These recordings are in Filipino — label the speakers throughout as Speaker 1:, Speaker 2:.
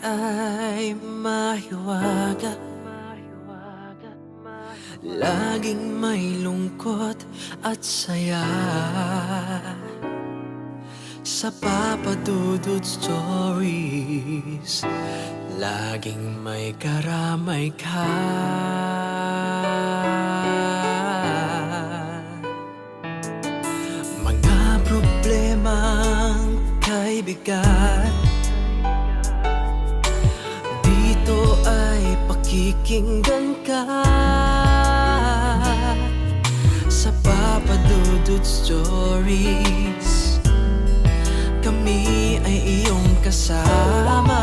Speaker 1: ay mahiwaga, laging may lungkot at saya. Sa Papa Dudut Stories, laging may karamay ka. Mga problemang kaibigan, dito ay pakikinggan ka. Sa Papa Dudut Stories, kami ay iyong kasama.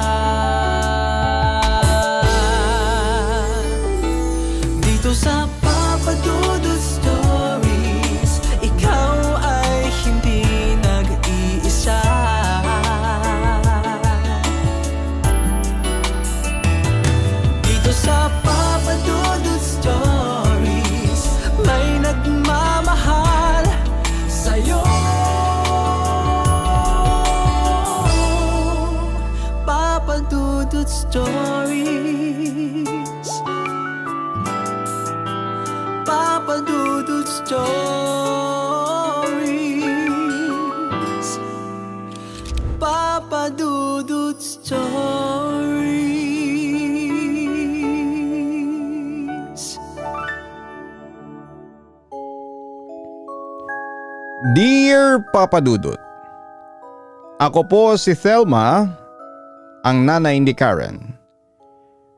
Speaker 1: Dito sa Papa Dudut Stories, ikaw ay hindi nag-iisa. Dito sa Papa Dudut Stories, may nagmamahal sa'yo. Papa Dudut Stories, Papa Dudut Stories, Papa Dudut Stories.
Speaker 2: Dear Papa Dudut, ako po si Thelma, ang nanay ni Karen.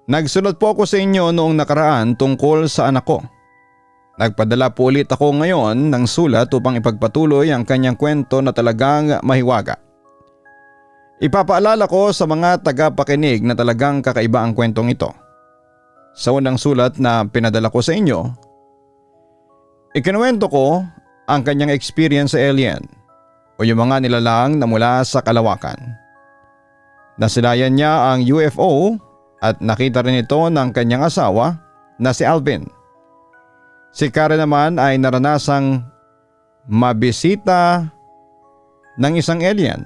Speaker 2: Nagsulat po ako sa inyo noong nakaraan tungkol sa anak ko. Nagpadala po ulit ako ngayon ng sulat upang ipagpatuloy ang kanyang kwento na talagang mahiwaga. Ipapaalala ko sa mga tagapakinig na talagang kakaiba ang kwentong ito. Sa unang sulat na pinadala ko sa inyo, ikinuwento ko ang kanyang experience sa alien o yung mga nilalang na mula sa kalawakan. Nasilayan niya ang UFO at nakita rin ito ng kanyang asawa na si Alvin. Si Karen naman ay naranasang mabisita ng isang alien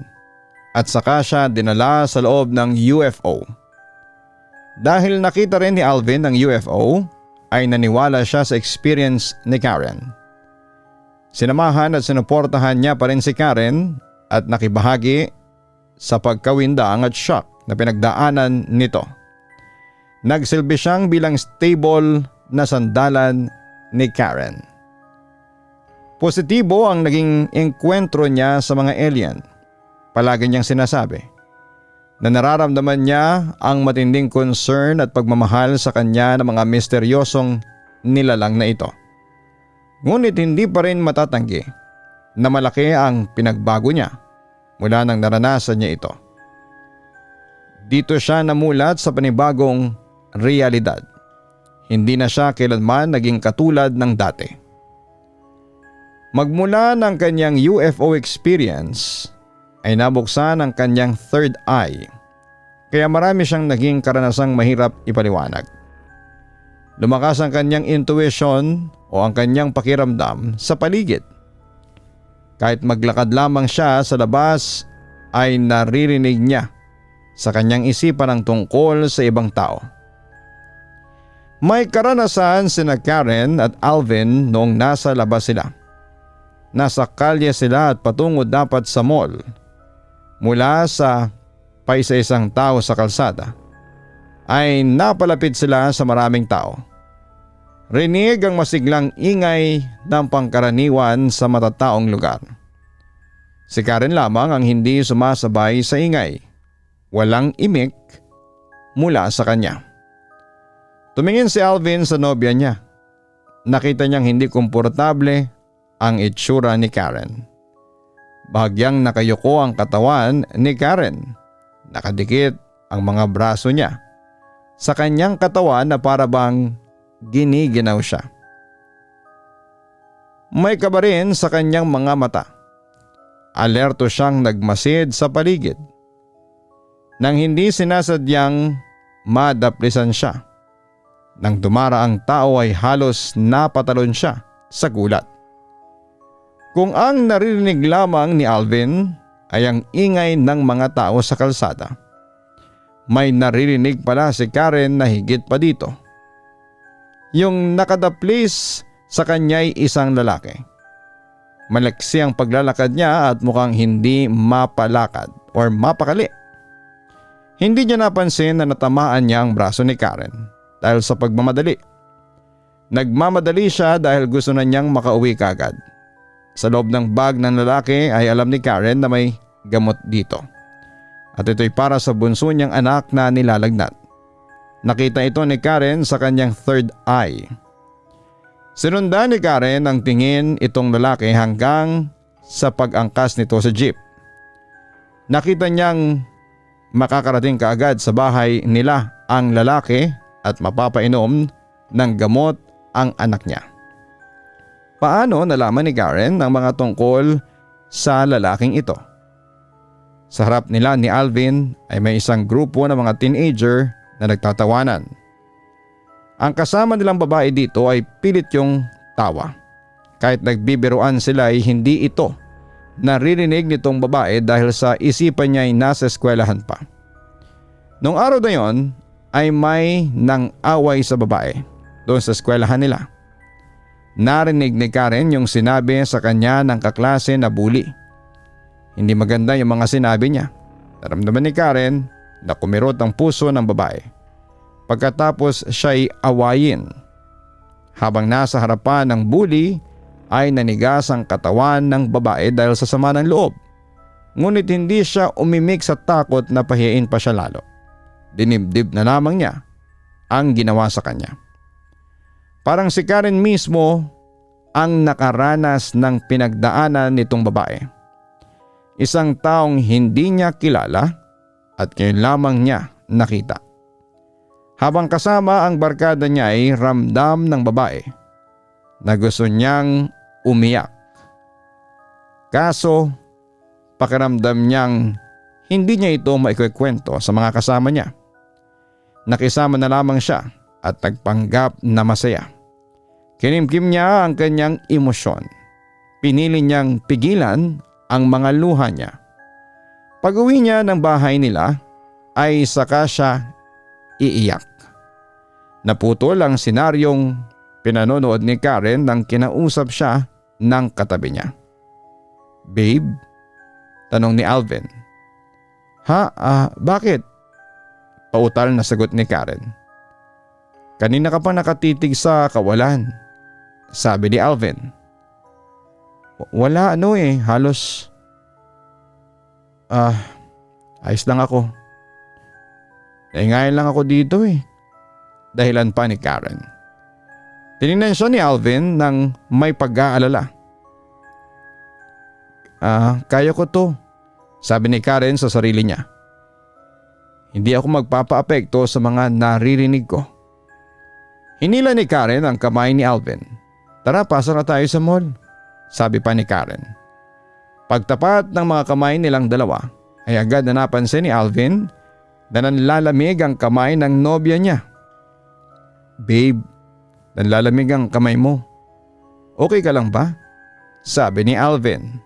Speaker 2: at saka siya dinala sa loob ng UFO. Dahil nakita rin ni Alvin ang UFO, ay naniwala siya sa experience ni Karen. Sinamahan at sinuportahan niya pa rin si Karen at nakibahagi sa pagkawindang at shock na pinagdaanan nito. Nagsilbi siyang bilang stable na sandalan ni Karen. Positibo ang naging engkwentro niya sa mga alien. Palagi niyang sinasabi na nararamdaman niya ang matinding concern at pagmamahal sa kanya ng mga misteryosong nilalang na ito. Ngunit hindi pa rin matatanggi na malaki ang pinagbago niya mula nang naranasan niya ito. Dito siya namulat sa panibagong realidad. Hindi na siya kailanman naging katulad ng dati. Magmula ng kanyang UFO experience ay nabuksan ang kanyang third eye, kaya marami siyang naging karanasang mahirap ipaliwanag. Lumakas ang kanyang intuition o ang kanyang pakiramdam sa paligid. Kahit maglakad lamang siya sa labas ay naririnig niya sa kanyang isipan ang tungkol sa ibang tao. May karanasan sina Karen at Alvin noong nasa labas sila. Nasa kalye sila at patungo dapat sa mall. Mula sa paisa-isang tao sa kalsada ay napalapit sila sa maraming tao. Rinig ang masiglang ingay ng pangkaraniwan sa matataong lugar. Si Karen lamang ang hindi sumasabay sa ingay. Walang imik mula sa kanya. Tumingin si Alvin sa nobya niya. Nakita niyang hindi komportable ang itsura ni Karen. Bahagyang nakayuko ang katawan ni Karen. Nakadikit ang mga braso niya sa kanyang katawan na para bang giniginaw siya. May kaba rin sa kanyang mga mata. Alerto siyang nagmasid sa paligid. Nang hindi sinasadyang madaplisan siya. Nang dumara ang tao ay halos napatalon siya sa gulat. Kung ang naririnig lamang ni Alvin ay ang ingay ng mga tao sa kalsada. may naririnig pala si Karen na higit pa dito. Yung nakadaplis sa kanya ay isang lalaki. Malaksi ang paglalakad niya at mukhang hindi mapalakad or mapakali. Hindi niya napansin na natamaan niya ang braso ni Karen dahil sa pagmamadali. Nagmamadali siya dahil gusto na niyang makauwi kagad. Sa loob ng bag ng lalaki ay alam ni Karen na may gamot dito. At ito'y para sa bunso niyang anak na nilalagnat. Nakita ito ni Karen sa kanyang third eye. Sinundan ni Karen ang tingin itong lalaki hanggang sa pag-angkas nito sa jeep. Nakita niyang makakarating kaagad sa bahay nila ang lalaki at mapapainom ng gamot ang anak niya. Paano nalaman ni Karen ang mga tungkol sa lalaking ito? Sa harap nila ni Alvin ay may isang grupo ng mga teenager na nagtatawanan. Ang kasama nilang babae dito ay pilit yung tawa. Kahit nagbibiruan sila ay hindi ito naririnig nitong babae dahil sa isipan niya ay nasa eskwelahan pa. Nung araw na yon ay may nang-away sa babae doon sa eskwelahan nila. Narinig ni Karen yung sinabi sa kanya ng kaklase na bully. Hindi maganda yung mga sinabi niya. Naramdaman ni Karen na kumirot ang puso ng babae. Pagkatapos siya'y awayin. Habang nasa harapan ng bully ay nanigas ang katawan ng babae dahil sa sama ng loob. Ngunit hindi siya umimik sa takot na pahiyain pa siya lalo. Dinibdib na lamang niya ang ginawa sa kanya. Parang si Karen mismo ang nakaranas ng pinagdaanan nitong babae. Isang taong hindi niya kilala at ngayon lamang niya nakita. Habang kasama ang barkada niya ay ramdam ng babae na gusto niyang umiyak. Kaso pakiramdam niyang hindi niya ito maikukwento sa mga kasama niya. Nakisama na lamang siya at nagpanggap na masaya. Kinimkim niya ang kanyang emosyon. Pinili niyang pigilan ang mga luha niya. Pag-uwi niya ng bahay nila ay saka siya iiyak. Naputol ang senaryong pinanonood ni Karen nang kinausap siya ng katabi niya. "Babe?" tanong ni Alvin. "Ha? Bakit?" Pautal na sagot ni Karen. "Kanina ka pa nakatitig sa kawalan," sabi ni Alvin. "Wala halos ayos lang ako. Naingayan lang ako dito dahilan pa ni Karen. Tinignan siya ni Alvin nang may pag-aalala. Kaya ko to," sabi ni Karen sa sarili niya. "Hindi ako magpapaapekto sa mga naririnig ko." Hinila ni Karen ang kamay ni Alvin. "Tara, pasok na tayo sa mall," sabi pa ni Karen. Pagtapat ng mga kamay nilang dalawa ay agad na napansin ni Alvin na nanlalamig ang kamay ng nobya niya. "Babe, nanlalamig ang kamay mo. Okay ka lang ba?" sabi ni Alvin.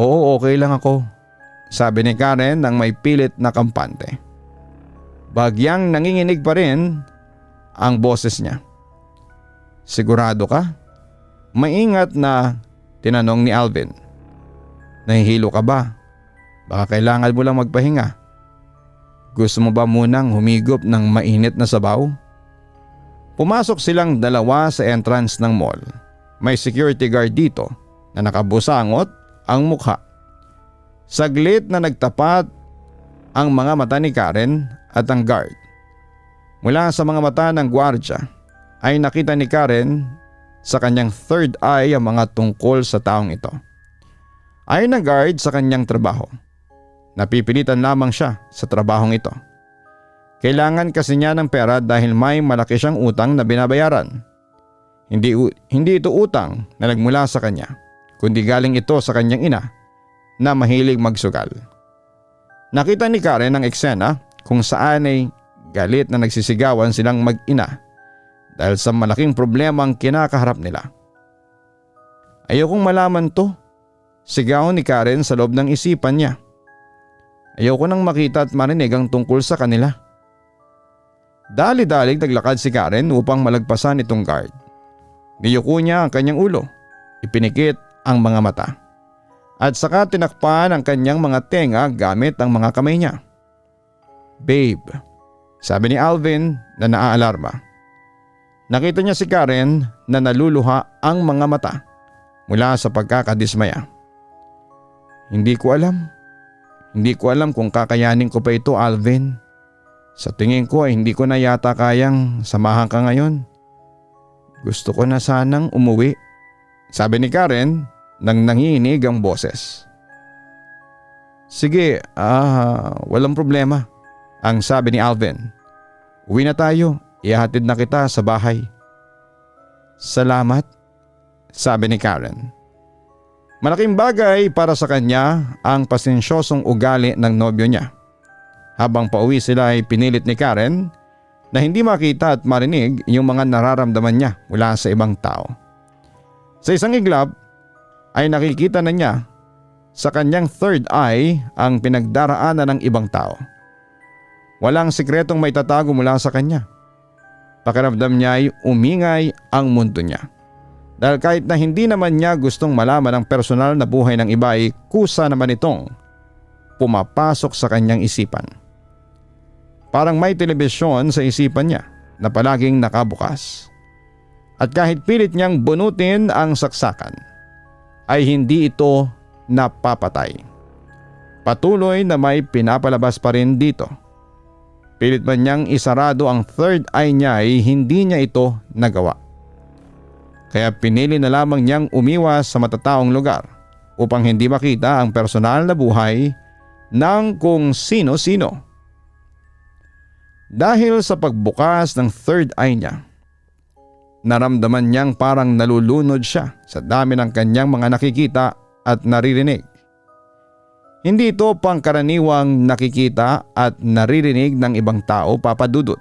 Speaker 2: "Oo, okay lang ako," sabi ni Karen nang may pilit na kampante. Bagyang nanginginig pa rin ang boses niya. "Sigurado ka?" Maingat na tinanong ni Alvin. "Nahihilo ka ba? Baka kailangan mo lang magpahinga. Gusto mo ba munang humigop ng mainit na sabaw?" Pumasok silang dalawa sa entrance ng mall. May security guard dito na nakabusangot ang mukha. Saglit na nagtapat ang mga mata ni Karen at ang guard. Mula sa mga mata ng gwardya ay nakita ni Karen sa kanyang third eye ang mga tungkol sa taong ito. Ayon ng guard sa kanyang trabaho, napipilitan lamang siya sa trabahong ito. Kailangan kasi niya ng pera dahil may malaki siyang utang na binabayaran. Hindi ito utang na nagmula sa kanya, kundi galing ito sa kanyang ina na mahilig magsugal. Nakita ni Karen ang eksena kung saan ay galit na nagsisigawan silang mag-ina dahil sa malaking problema ang kinakaharap nila. "Ayokong malaman to," sigaw ni Karen sa loob ng isipan niya. Ayoko nang makita at marinig ang tungkol sa kanila. Dali-dalig naglakad si Karen upang malagpasan itong guard. Niyuko niya ang kanyang ulo, ipinikit ang mga mata, at saka tinakpan ang kanyang mga tenga gamit ang mga kamay niya. "Babe," sabi ni Alvin na naaalarma. Nakita niya si Karen na naluluha ang mga mata mula sa pagkakadismaya. Hindi ko alam kung kakayanin ko pa ito, Alvin. Sa tingin ko ay hindi ko na yata kayang samahan ka ngayon. Gusto ko na sanang umuwi," sabi ni Karen nang nanginginig ang boses. "Sige, walang problema," ang sabi ni Alvin. "Uwi na tayo, ihahatid na kita sa bahay." "Salamat," sabi ni Karen. Malaking bagay para sa kanya ang pasensyosong ugali ng nobyo niya. Habang pauwi sila ay pinilit ni Karen na hindi makita at marinig yung mga nararamdaman niya mula sa ibang tao. Sa isang iglap ay nakikita na niya sa kanyang third eye ang pinagdaraanan ng ibang tao. Walang sikretong may tatago mula sa kanya. Pakiramdam niya ay umingay ang mundo niya. Dahil kahit na hindi naman niya gustong malaman ang personal na buhay ng iba ay kusa naman itong pumapasok sa kanyang isipan. Parang may telebisyon sa isipan niya na palaging nakabukas. At kahit pilit niyang bunutin ang saksakan, ay hindi ito napapatay. Patuloy na may pinapalabas pa rin dito. Pilit man niyang isarado ang third eye niya ay hindi niya ito nagawa. Kaya pinili na lamang niyang umiwas sa matataong lugar upang hindi makita ang personal na buhay ng kung sino-sino. Dahil sa pagbukas ng third eye niya, naramdaman niyang parang nalulunod siya sa dami ng kanyang mga nakikita at naririnig. Hindi ito pangkaraniwang nakikita at naririnig ng ibang tao, Papa Dudut.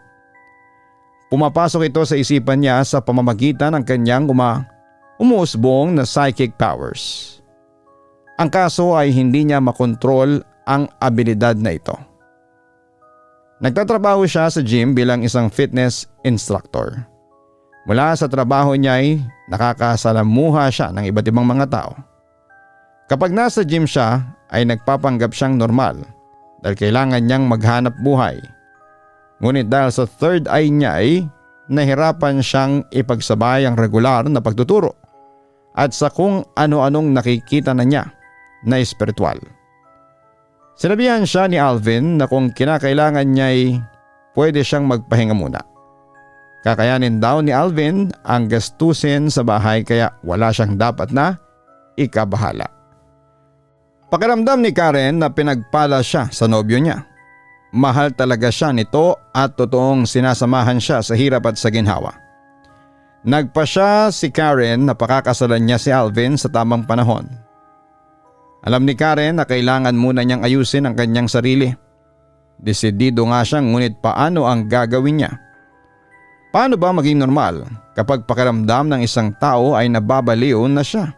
Speaker 2: Pumapasok ito sa isipan niya sa pamamagitan ng kanyang umuusbong na psychic powers. Ang kaso ay hindi niya makontrol ang abilidad na ito. Nagtatrabaho siya sa gym bilang isang fitness instructor. Mula sa trabaho niya ay nakakasalamuha siya ng iba't ibang mga tao. Kapag nasa gym siya ay nagpapanggap siyang normal dahil kailangan niyang maghanap buhay. Ngunit dahil sa third eye niya ay nahirapan siyang ipagsabay ang regular na pagtuturo at sa kung ano-anong nakikita na niya na espiritual. Sinabihan siya ni Alvin na kung kinakailangan niya ay pwede siyang magpahinga muna. Kakayanin daw ni Alvin ang gastusin sa bahay kaya wala siyang dapat na ikabahala. Pakiramdam ni Karen na pinagpala siya sa nobyo niya. Mahal talaga siya nito at totoong sinasamahan siya sa hirap at sa ginhawa. Nagpa siya si Karen na pakakasalan niya si Alvin sa tamang panahon. Alam ni Karen na kailangan muna niyang ayusin ang kanyang sarili. Desidido nga siyang ngunit paano ang gagawin niya? Paano ba maging normal kapag pakiramdam ng isang tao ay nababaliw na siya?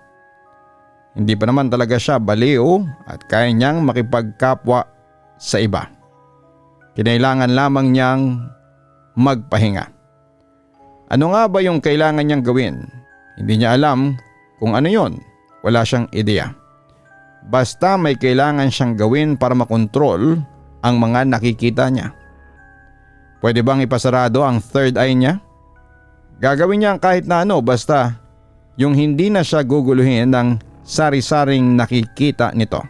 Speaker 2: Hindi pa naman talaga siya baliw at kaya niyang makipagkapwa sa iba. Kinailangan lamang niyang magpahinga. Ano nga ba yung kailangan niyang gawin? Hindi niya alam kung ano yon. Wala siyang ideya. Basta may kailangan siyang gawin para makontrol ang mga nakikita niya. Pwede bang ipasarado ang third eye niya? Gagawin niya kahit na ano basta yung hindi na siya guguluhin ng sari-saring nakikita nito.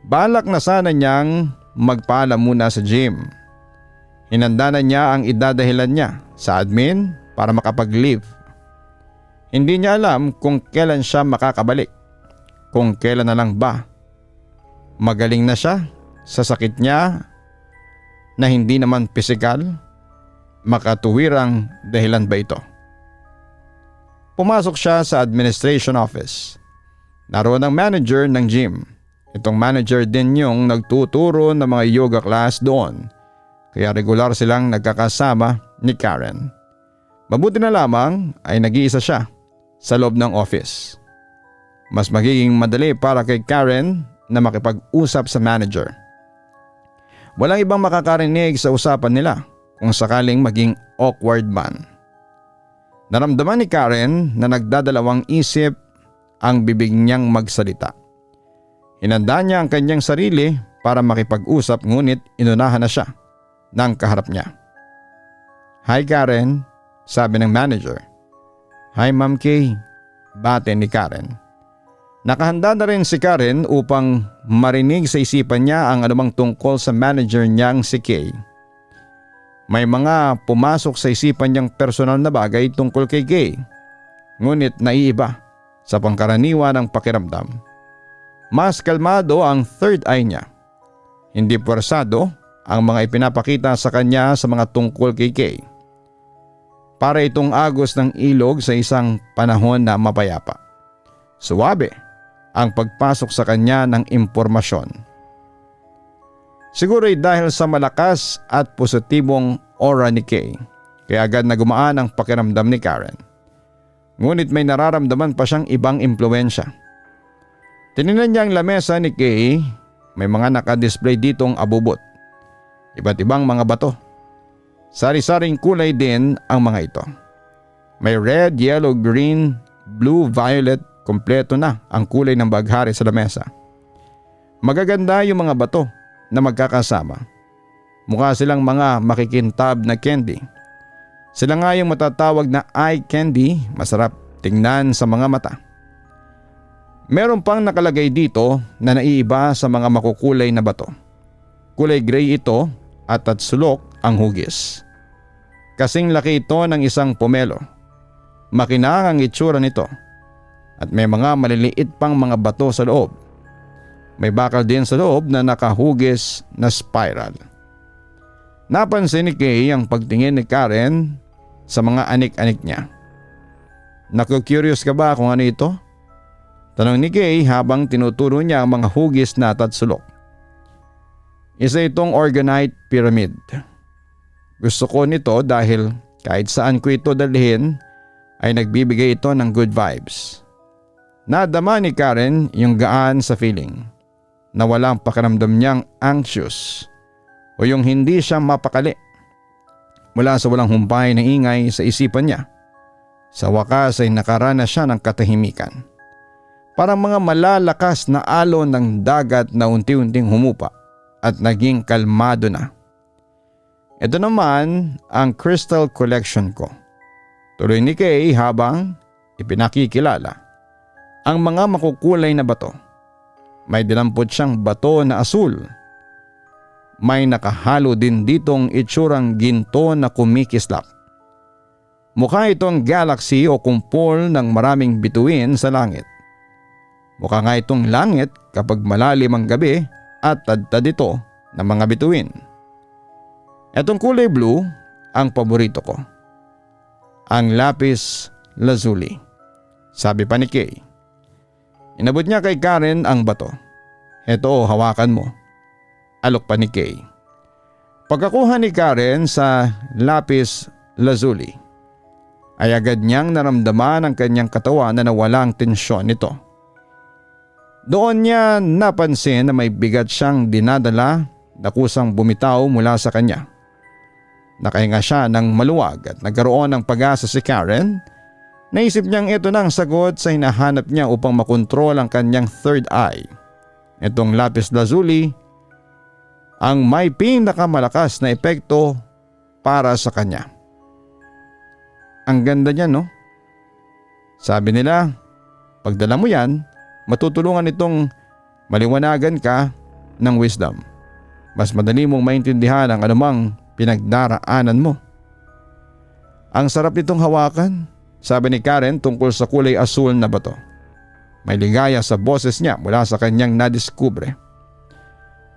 Speaker 2: Balak na sana niyang magpaalam muna sa gym. Hinanda na niya ang idadahilan niya sa admin para makapag-leave. Hindi niya alam kung kailan siya makakabalik. Kung kailan na lang ba. Magaling na siya sa sakit niya na hindi naman pisikal. Makatuwirang dahilan ba ito? Pumasok siya sa administration office. Naroon ang manager ng gym. Itong manager din yung nagtuturo ng mga yoga class doon. Kaya regular silang nagkakasama ni Karen. Mabuti na lamang ay nag-iisa siya sa loob ng office. Mas magiging madali para kay Karen na makipag-usap sa manager. Walang ibang makakarinig sa usapan nila kung sakaling maging awkward man. Naramdaman ni Karen na nagdadalawang isip ang bibig niyang magsalita. Hinanda niya ang kanyang sarili para makipag-usap ngunit inunahan na siya ng kaharap niya. "Hi Karen," sabi ng manager. "Hi Ma'am Kay," bate ni Karen. Nakahanda na rin si Karen upang marinig sa isipan niya ang anumang tungkol sa manager niyang si Kay. May mga pumasok sa isipan niyang personal na bagay tungkol kay Kay, ngunit naiiba sa pangkaraniwan ng pakiramdam. Mas kalmado ang third eye niya. Hindi puwersado ang mga ipinapakita sa kanya sa mga tungkol kay Kay. Para itong agos ng ilog sa isang panahon na mapayapa. Suwabe ang pagpasok sa kanya ng impormasyon. Siguro'y dahil sa malakas at positibong aura ni Kay, kaya agad na gumaan ang pakiramdam ni Karen. Ngunit may nararamdaman pa siyang ibang impluensya. Tinignan niya ang lamesa ni Kay, may mga nakadisplay ditong abubot. Iba't ibang mga bato. Sari-saring kulay din ang mga ito. May red, yellow, green, blue, violet, kompleto na ang kulay ng baghari sa lamesa. Magaganda yung mga bato na magkakasama. Mukha silang mga makikintab na candy. Sila nga yung matatawag na eye candy, masarap tingnan sa mga mata. Meron pang nakalagay dito na naiiba sa mga makukulay na bato. Kulay gray ito at sulok ang hugis. Kasing laki ito ng isang pomelo. Makinang ang itsura nito. At may mga maliliit pang mga bato sa loob. May bakal din sa loob na nakahugis na spiral. Napansin ni Kay ang pagtingin ni Karen sa mga anik-anik niya. "Naku-curious ka ba kung ano ito?" tanong ni Kay habang tinuturo niya ang mga hugis na tatsulok. "Isa itong organite pyramid. Gusto ko nito dahil kahit saan ko ito dalhin ay nagbibigay ito ng good vibes." Nadama ni Karen yung gaan sa feeling na walang pakiramdam niyang anxious o yung hindi siya mapakali. Mula sa walang humpay na ingay sa isipan niya, sa wakas ay nakaranas siya ng katahimikan. Parang mga malalakas na alon ng dagat na unti-unting humupa at naging kalmado na. Ito naman ang crystal collection ko. Tuloy ni Kay habang ipinakikilala ang mga makukulay na bato. May dinampot siyang bato na asul. May nakahalo din ditong itsurang ginto na kumikislap. Mukha itong galaxy o kumpol ng maraming bituin sa langit. Mukha nga itong langit kapag malalim ang gabi at tad-tad ito ng mga bituin. Etong kulay blue ang paborito ko. Ang lapis lazuli, sabi pa ni Kay. Inabot niya kay Karen ang bato. "Eto, hawakan mo," alok pa ni Kay. Pagkakuha ni Karen sa lapis lazuli, ay agad niyang naramdaman ang kanyang katawan na nawala ang tensyon nito. Doon niya napansin na may bigat siyang dinadala na kusang bumitaw mula sa kanya. Nakahinga siya ng maluwag at nagkaroon ng pag-asa si Karen. Naisip niyang ito na ang sagot sa hinahanap niya upang makontrol ang kanyang third eye. Itong lapis lazuli ang may pinakamalakas na epekto para sa kanya. "Ang ganda niya, no?" sabi nila. "Pagdala mo yan, matutulungan itong maliwanagan ka ng wisdom. Mas madali mong maintindihan ang anumang pinagdaraanan mo." "Ang sarap nitong hawakan," sabi ni Karen tungkol sa kulay asul na bato. May ligaya sa boses niya mula sa kanyang nadiskubre.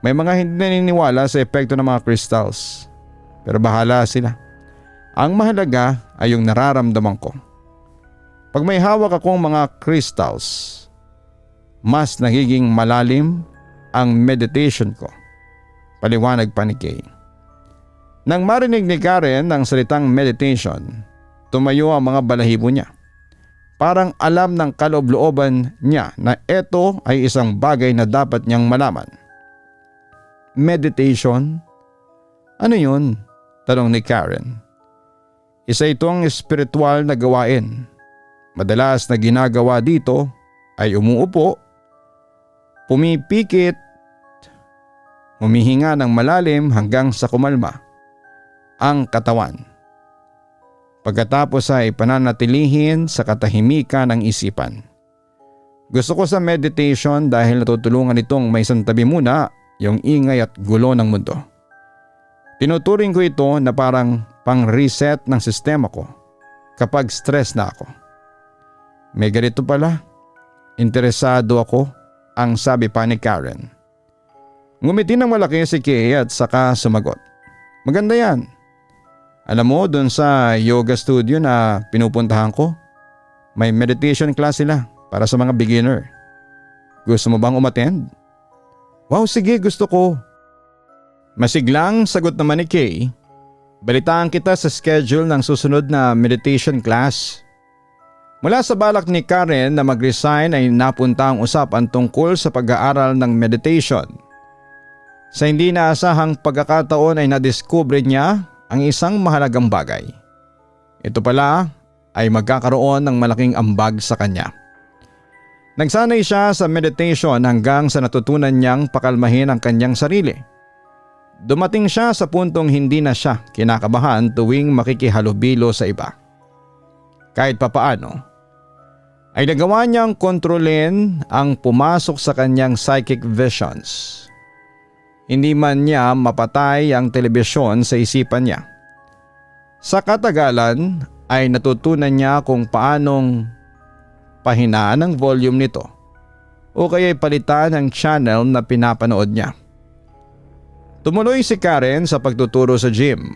Speaker 2: May mga hindi naniniwala sa epekto ng mga crystals, pero bahala sila. Ang mahalaga ay yung nararamdaman ko. Pag may hawak akong mga crystals, mas nagiging malalim ang meditation ko, paliwanag pa ni Kay. Nang marinig ni Karen ang salitang meditation, tumayo ang mga balahibo niya. Parang alam ng kaloob-looban niya na ito ay isang bagay na dapat niyang malaman. "Meditation?" Ano yun? Tanong ni Karen. Isa itong espiritual na gawain. Madalas na ginagawa dito ay umuupo, pumipikit, humihinga ng malalim hanggang sa kumalma ang katawan. Pagkatapos ay pananatilihin sa katahimikan ng isipan. Gusto ko sa meditation dahil natutulungan itong may santabi muna yung ingay at gulo ng mundo. Tinuturing ko ito na parang pang-reset ng sistema ko kapag stress na ako. May ganito pala. Interesado ako, ang sabi pa ni Karen. Ngumiti ng malaki si Kay at saka sumagot. Maganda yan. Alam mo, dun sa yoga studio na pinupuntahan ko, may meditation class sila para sa mga beginner. Gusto mo bang umattend? Wow, sige, gusto ko. Masiglang sagot naman ni Kay. Balitaan kita sa schedule ng susunod na meditation class. Mula sa balak ni Karen na mag-resign ay napunta ang usapan tungkol sa pag-aaral ng meditation. Sa hindi naasahang pagkakataon ay nadiskubre niya ang isang mahalagang bagay. Ito pala ay magkakaroon ng malaking ambag sa kanya. Nagsanay siya sa meditation hanggang sa natutunan niyang pakalmahin ang kanyang sarili. Dumating siya sa puntong hindi na siya kinakabahan tuwing makikihalubilo sa iba. Kahit papaano, ay nagawa niyang kontrolin ang pumasok sa kanyang psychic visions. Hindi man niya mapatay ang telebisyon sa isipan niya. Sa katagalan ay natutunan niya kung paanong pahinaan ang volume nito o kaya palitan ang channel na pinapanood niya. Tumuloy si Karen sa pagtuturo sa gym.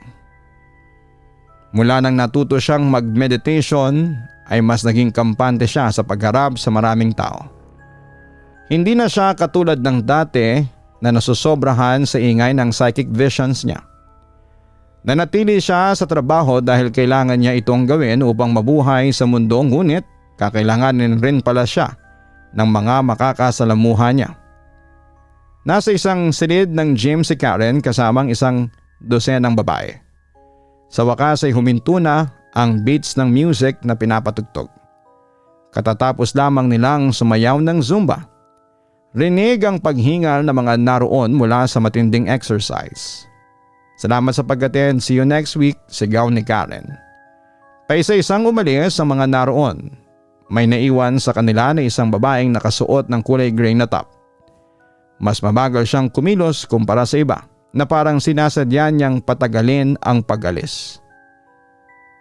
Speaker 2: Mula nang natuto siyang mag-meditation ay mas naging kampante siya sa pagharap sa maraming tao. Hindi na siya katulad ng dati na nasusobrahan sa ingay ng psychic visions niya. Nanatili siya sa trabaho dahil kailangan niya itong gawin upang mabuhay sa mundo, ngunit kakailanganin rin pala siya ng mga makakasalamuha niya. Nasa isang silid ng gym si Karen kasamang isang dosenang babae. Sa wakas ay huminto na ang beats ng music na pinapatugtog. Katatapos lamang nilang sumayaw ng Zumba. Rinig ang paghingal ng mga naroon mula sa matinding exercise. Salamat sa pag-attend. See you next week, sigaw ni Karen. Paisa-isang umalis ang mga naroon. May naiwan sa kanila na isang babaeng nakasuot ng kulay gray na top. Mas mabagal siyang kumilos kumpara sa iba na parang sinasadya niyang patagalin ang pag-alis.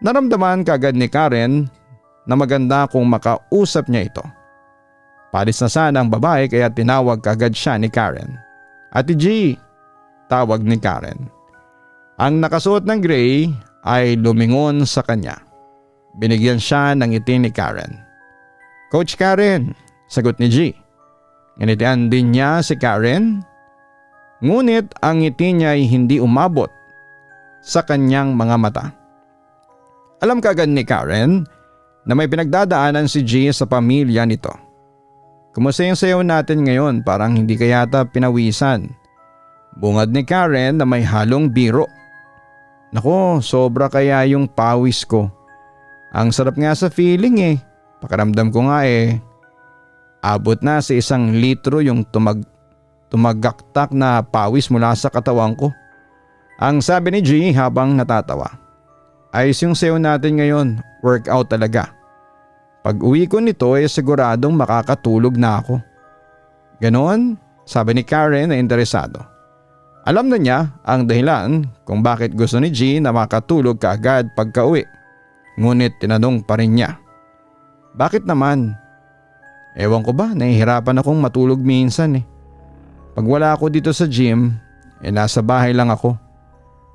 Speaker 2: Naramdaman kaagad ni Karen na maganda kung makausap niya ito. Palis na sana ang babae kaya tinawag kaagad siya ni Karen. Ate G, tawag ni Karen. Ang nakasuot ng gray ay lumingon sa kanya. Binigyan siya ng ngiti ni Karen. Coach Karen, sagot ni G. Nginitian din niya si Karen, ngunit ang ngiti niya ay hindi umabot sa kanyang mga mata. Alam kaagad ni Karen na may pinagdadaanan si G sa pamilya nito. Kumusta yung sayaw natin ngayon, parang hindi ka yata pinawisan. Bungad ni Karen na may halong biro. Nako, sobra kaya yung pawis ko. Ang sarap nga sa feeling eh. Pakiramdam ko nga eh. Abot na sa 1 litro yung tumagaktak na pawis mula sa katawan ko. Ang sabi ni G habang natatawa. Ayos yung sayo natin ngayon, workout talaga. Pag uwi ko nito ay siguradong makakatulog na ako. Ganon, sabi ni Karen na interesado. Alam na niya ang dahilan kung bakit gusto ni G na makatulog kaagad pagka uwi. Ngunit tinanong pa rin niya. Bakit naman? Ewan ko ba, nahihirapan akong matulog minsan eh. Pag wala ako dito sa gym, nasa bahay lang ako.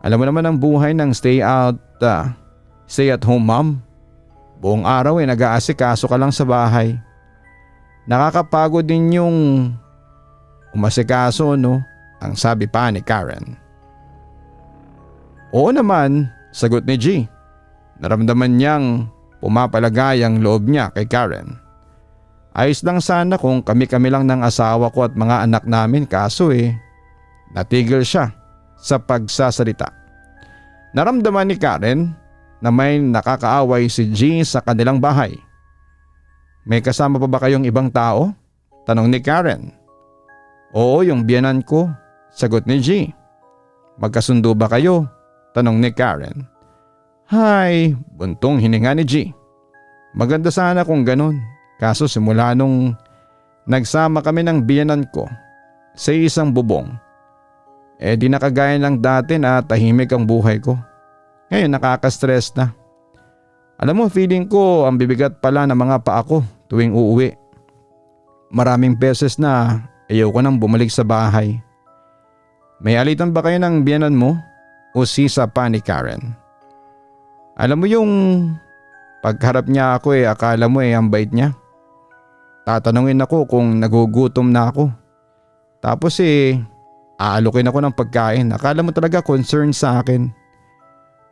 Speaker 2: Alam mo naman ang buhay ng stay at home mom. Buong araw nag-aasikaso ka lang sa bahay. Nakakapagod din yung umasikaso, no? Ang sabi pa ni Karen. Oo naman, sagot ni G. Naramdaman niyang pumapalagay ang loob niya kay Karen. Ayos lang sana kung kami-kami lang ng asawa ko at mga anak namin, kaso natigil siya sa pagsasalita. Naramdaman ni Karen na may nakakaaway si G sa kanilang bahay. May kasama pa ba kayong ibang tao? Tanong ni Karen. Oo, yung biyanan ko, sagot ni G. Magkasundo ba kayo? Tanong ni Karen. Hay, buntong hininga ni G. Maganda sana kung ganun, kaso simula nung nagsama kami ng biyanan ko sa isang bubong, di na kagaya ng dati na tahimik ang buhay ko. Ngayon nakaka-stress na. Alam mo, feeling ko ang bibigat pala ng mga paa ko tuwing uuwi. Maraming beses na ayoko nang bumalik sa bahay. May alitan ba kayo ng biyanan mo? O sisa pa ni Karen. Alam mo yung pagharap niya ako akala mo ang bait niya. Tatanungin ako kung nagugutom na ako. Tapos aalukin ako ng pagkain. Akala mo talaga concerned sa akin.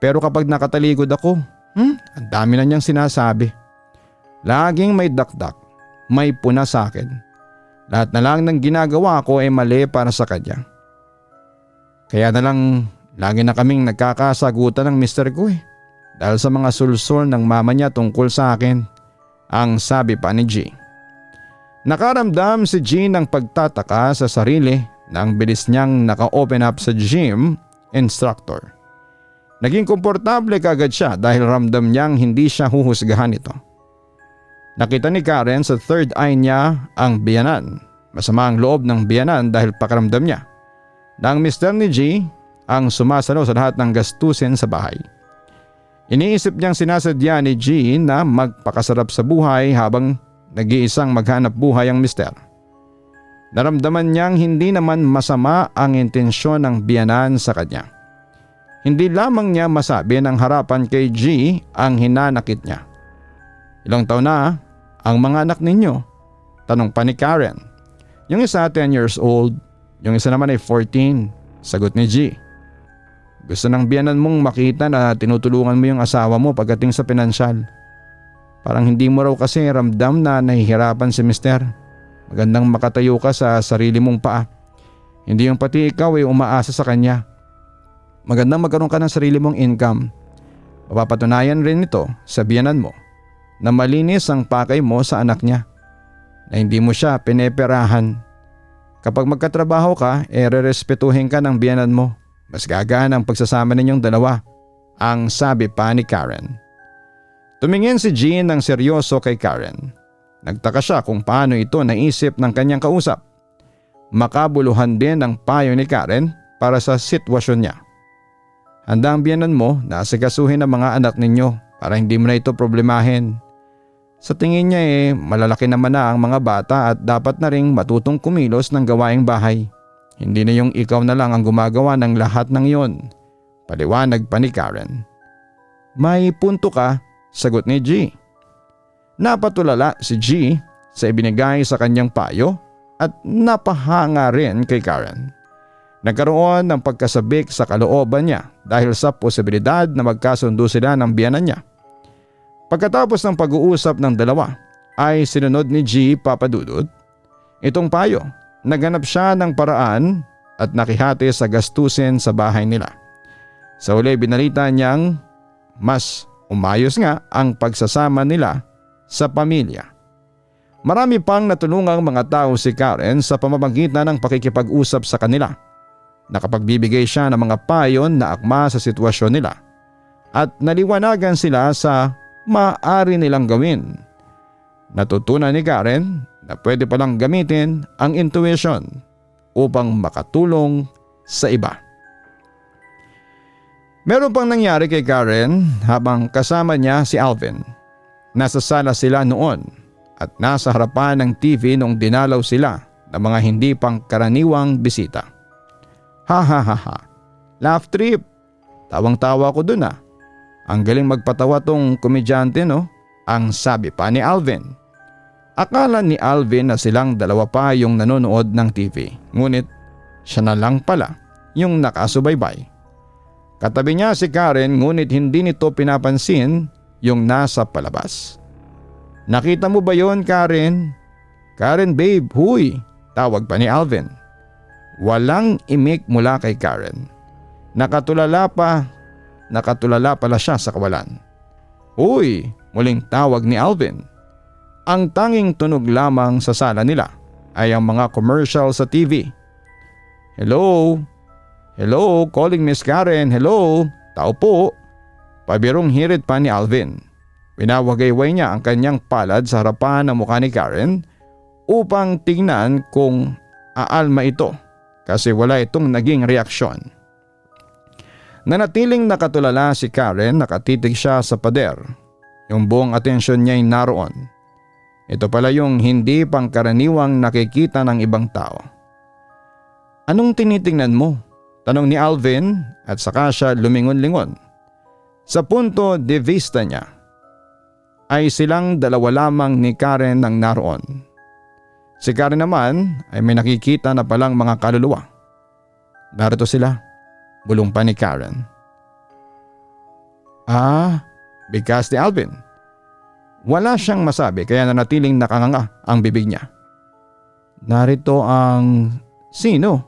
Speaker 2: Pero kapag nakatalikod ako, ang dami na niyang sinasabi. Laging may dakdak, may puna sa akin. Lahat na lang ng ginagawa ko ay mali para sa kanya. Kaya na lang lagi na kaming nagkakasagutan ng mister ko dahil sa mga sulsol ng mama niya tungkol sa akin, ang sabi pa ni G. Nakaramdam si G ng pagtataka sa sarili na ang bilis niyang naka-open up sa gym instructor. Naging komportable kagad siya dahil ramdam niyang hindi siya huhusgahan nito. Nakita ni Karen sa third eye niya ang biyanan. Masama ang loob ng biyanan dahil pakiramdam niya na ang mister ni G ang sumasalo sa lahat ng gastusin sa bahay. Iniisip niyang sinasadya ni G na magpakasarap sa buhay habang nag-iisang maghanap buhay ang mister. Naramdaman niyang hindi naman masama ang intensyon ng biyanan sa kanya. Hindi lamang niya masabi ng harapan kay G ang hinanakit niya. Ilang taon na ang mga anak ninyo? Tanong pa ni Karen. Yung isa 10 years old, yung isa naman ay 14, sagot ni G. Gusto ng biyanan mong makita na tinutulungan mo yung asawa mo pagdating sa pinansyal. Parang hindi mo raw kasi ramdam na nahihirapan si mister. Magandang makatayo ka sa sarili mong paa. Hindi yung pati ikaw ay umaasa sa kanya. Magandang magkaroon ka ng sarili mong income. Mapapatunayan rin ito sa biyanan mo na malinis ang pakay mo sa anak niya. Na hindi mo siya pineperahan. Kapag magkatrabaho ka, rerespetuhin ka ng biyanan mo. Mas gagaan ang pagsasama ninyong dalawa, ang sabi pa ni Karen. Tumingin si Jean ng seryoso kay Karen. Nagtaka siya kung paano ito naisip ng kanyang kausap. Makabuluhan din ang payo ni Karen para sa sitwasyon niya. Handa ang biyanan mo na asikasuhin ang mga anak ninyo para hindi mo na ito problemahin. Sa tingin niya malalaki naman na ang mga bata at dapat na ring matutong kumilos ng gawaing bahay. Hindi na yung ikaw na lang ang gumagawa ng lahat ng iyon. Paliwanag pa ni Karen. May punto ka, sagot ni G. Napatulala si G sa ibinigay sa kanyang payo at napahanga rin kay Karen. Nagkaroon ng pagkasabik sa kalooban niya dahil sa posibilidad na magkasundo sila ng biyanan niya. Pagkatapos ng pag-uusap ng dalawa ay sinunod ni G Papadudut itong payo. Naghanap siya ng paraan at nakihati sa gastusin sa bahay nila. Sa huli binalita niyang mas umayos nga ang pagsasama nila sa pamilya. Marami pang natulungang mga tao si Karen sa pamamagitan ng pakikipag-usap sa kanila. Nakapagbibigay siya ng mga payon na akma sa sitwasyon nila at naliwanagan sila sa maaari nilang gawin. Natutunan ni Karen na pwede palang gamitin ang intuition upang makatulong sa iba. Meron pang nangyari kay Karen habang kasama niya si Alvin. Nasa sala sila noon at nasa harapan ng TV nung dinalaw sila ng mga hindi pang karaniwang bisita. Ha ha ha ha. Laugh trip. Tawang-tawa ko dun ah. Ang galing magpatawa tong komedyante no? Ang sabi pa ni Alvin. Akala ni Alvin na silang dalawa pa yung nanonood ng TV. Ngunit siya na lang pala yung nakasubaybay. Katabi niya si Karen ngunit hindi nito pinapansin yung nasa palabas. Nakita mo ba yon, Karen? Karen babe, huy. Tawag pa ni Alvin. Walang imik mula kay Karen. Nakatulala pala siya sa kawalan. "Uy!" muling tawag ni Alvin. Ang tanging tunog lamang sa sala nila ay ang mga commercial sa TV. "Hello? Hello, calling Miss Karen, hello? Tao po." Pabirong hirit pa ni Alvin. Winawagayway niya ang kanyang palad sa harapan ng mukha ni Karen upang tingnan kung aalma ito kasi wala itong naging reaksyon. Nanatiling nakatulala si Karen, nakatitig siya sa pader. Yung buong atensyon niya ay naroon. Ito pala yung hindi pangkaraniwang nakikita ng ibang tao. "Anong tinitingnan mo?" tanong ni Alvin at saka siya lumingon-lingon. Sa punto de vista niya ay silang dalawa lamang ni Karen ang naroon. Si Karen naman ay may nakikita na palang mga kaluluwa. "Narito sila," bulong pa ni Karen. Bigkas ni Alvin. Wala siyang masabi kaya nanatiling nakanganga ang bibig niya. "Narito ang sino?"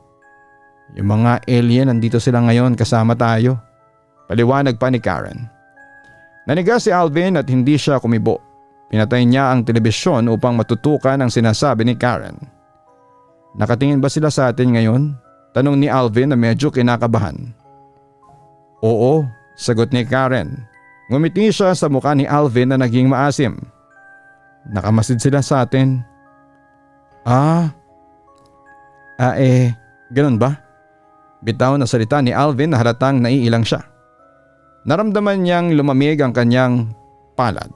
Speaker 2: "Yung mga alien, nandito sila ngayon kasama tayo," paliwanag pa ni Karen. Nanigas si Alvin at hindi siya kumibo. Pinatay niya ang telebisyon upang matutukan ang sinasabi ni Karen. "Nakatingin ba sila sa atin ngayon?" tanong ni Alvin na medyo kinakabahan. "Oo," sagot ni Karen. Ngumiti siya sa mukha ni Alvin na naging maasim. "Nakamasid sila sa atin." Ganun ba?" Bitaw na salita ni Alvin na halatang naiilang siya. Naramdaman niyang lumamig ang kanyang palad.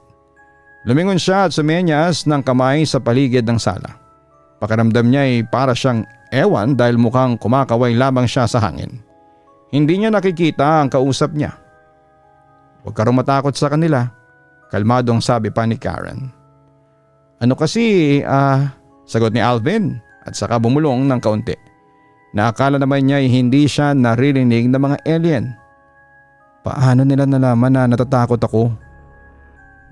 Speaker 2: Lumingon siya at sumenyas ng kamay sa paligid ng sala. Pakiramdam niya ay para siyang ewan dahil mukhang kumakaway lamang siya sa hangin. Hindi niya nakikita ang kausap niya. "Huwag ka raw matakot sa kanila," kalmadong sabi pa ni Karen. "Ano kasi, sagot ni Alvin at saka bumulong ng kaunti. Naakala naman niya ay hindi siya naririnig ng mga alien. "Paano nila nalaman na natatakot ako?"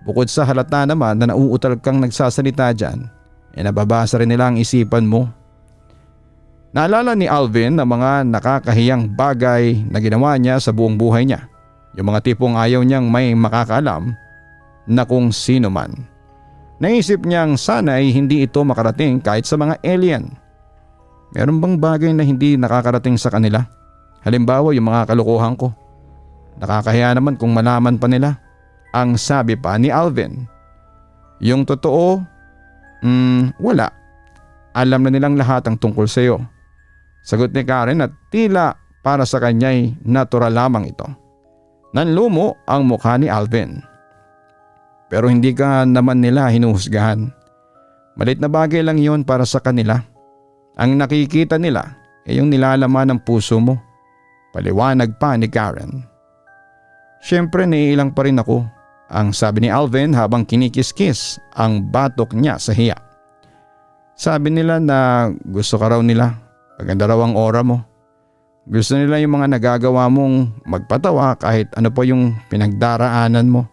Speaker 2: "Bukod sa halata naman na nauutal kang nagsasalita dyan, nababasa rin nila ang isipan mo." Naalala ni Alvin ang mga nakakahiyang bagay na ginawa niya sa buong buhay niya. Yung mga tipong ayaw niyang may makakaalam na kung sino man. Naisip niyang sana ay hindi ito makarating kahit sa mga alien. Meron bang bagay na hindi nakakarating sa kanila? Halimbawa yung mga kalokohan ko. Nakakahiya naman kung malaman pa nila, ang sabi pa ni Alvin. Yung totoo, wala. Alam na nilang lahat ang tungkol sa iyo. Sagot ni Karen at tila para sa kanya'y natural lamang ito. Nanlumo ang mukha ni Alvin. Pero hindi ka naman nila hinuhusgahan. Malit na bagay lang yon para sa kanila. Ang nakikita nila ay yung nilalaman ng puso mo. Paliwanag pa ni Karen. Siyempre naiilang pa rin ako, ang sabi ni Alvin habang kinikis-kis ang batok niya sa hiya. Sabi nila na gusto ka raw nila, maganda raw ang aura mo. Gusto nila yung mga nagagawa mong magpatawa kahit ano pa yung pinagdaraanan mo.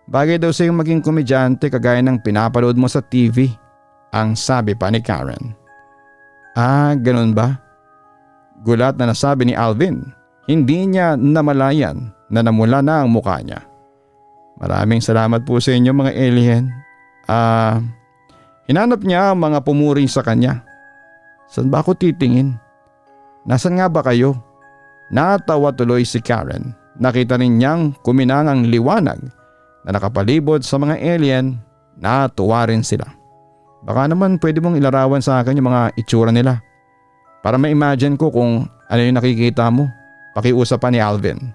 Speaker 2: Bagay daw sa yung maging komedyante kagaya ng pinapanood mo sa TV, ang sabi pa ni Karen. Ganun ba? Gulat na nasabi ni Alvin. Hindi niya namalayan na namula na ang mukha niya. Maraming salamat po sa inyo mga alien. Hinanap niya ang mga pumuri sa kanya. Saan ba ako titingin? Nasaan nga ba kayo? Natawa tuloy si Karen. Nakita rin niyang kuminang ang liwanag na nakapalibot sa mga alien. Natuwa rin sila. Baka naman pwede mong ilarawan sa akin yung mga itsura nila para ma-imagine ko kung ano yung nakikita mo. Pakiusap pa ni Alvin.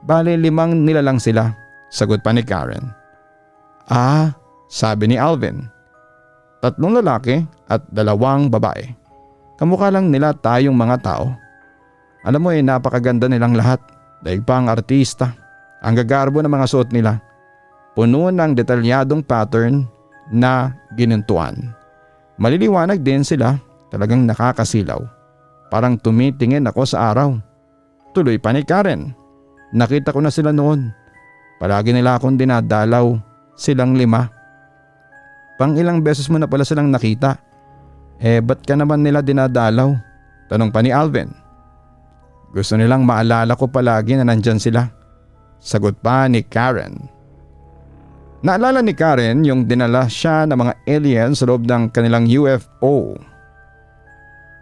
Speaker 2: Bale 5 nilalang sila, sagot pa ni Karen. Sabi ni Alvin. 3 lalaki at 2 babae. Kamukha lang nila tayong mga tao. Alam mo napakaganda nilang lahat. Daig pa ang artista. Ang gagarbo ng mga suot nila. Puno ng detalyadong pattern na ginintuan. Maliliwanag din sila, talagang nakakasilaw. Parang tumitingin ako sa araw. Tuloy pa ni Karen. Nakita ko na sila noon. Palagi nila akong dinadalaw, silang 5. Pang ilang beses mo na pala silang nakita. Ba't ka naman nila dinadalaw? Tanong pa ni Alvin. Gusto nilang maalala ko palagi na nandyan sila. Sagot pa ni Karen. Naalala ni Karen yung dinala siya ng mga aliens sa loob ng kanilang UFO.